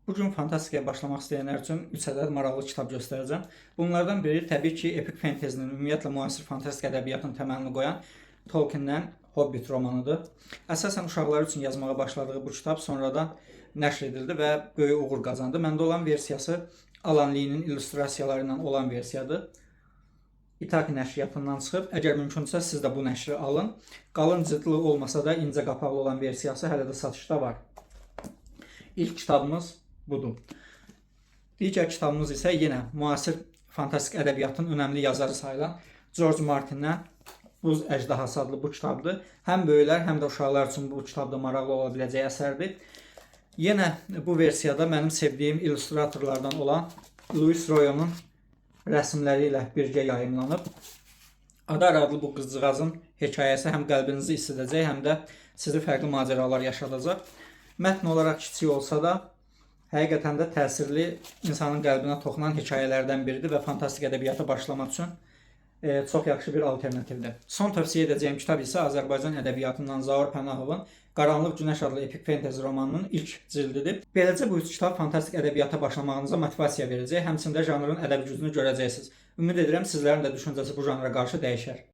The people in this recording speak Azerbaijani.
Bu gün fantastikaya başlamaq istəyənlər üçün 3 ədəd maraqlı kitab göstərəcəm. Bunlardan biri təbii ki, epik fantezinin, ümumiyyətlə müasir fantastik ədəbiyyatın təməlini qoyan Tolkiendən Hobbit romanıdır. Əsasən uşaqlar üçün yazmağa başladığı bu kitab sonradan nəşr edildi və böyük uğur qazandı. Məndə olan versiyası Alan Lee'nin illüstrasiyaları ilə olan versiyadır. İtaki nəşriyyatından çıxıb. Əgər mümkünsə siz də bu nəşri alın. Qalın cildli olmasa da incə qapaqlı olan versiyası hələ də satışda var. İlk kitabımız budur. Digər kitabımız isə yenə müasir fantastik ədəbiyyatın önəmli yazarı sayılan George Martin'dən Buz Əjdahası adlı bu kitabdır. Həm böyüklər, həm də uşaqlar üçün bu kitabda maraqlı ola biləcək əsərdir. Yenə bu versiyada mənim sevdiyim illüstratorlardan olan Louis Royon'un rəsmləri ilə birgə yayımlanıb. Adar adlı bu qızcığazın hekayəsi həm qəlbinizi issidəcək, həm də sizi fərqli macəralar yaşadacaq. Mətn olaraq kiçik olsa da, həqiqətən də təsirli, insanın qəlbinə toxunan hekayələrdən biridir və fantastik ədəbiyyata başlamaq üçün çox yaxşı bir alternativdir. Son tövsiyə edəcəyim kitab isə Azərbaycan ədəbiyyatından Zaur Pənahovun Qaranlıq Günəş adlı epik fantezi romanının ilk cildidir. Beləcə bu üç kitab fantastik ədəbiyyata başlamağınıza motivasiya verəcək, həmçində janrın ədəbi gücünü görəcəksiniz. Ümid edirəm sizlərin də düşüncəsi bu janra qarşı dəyişər.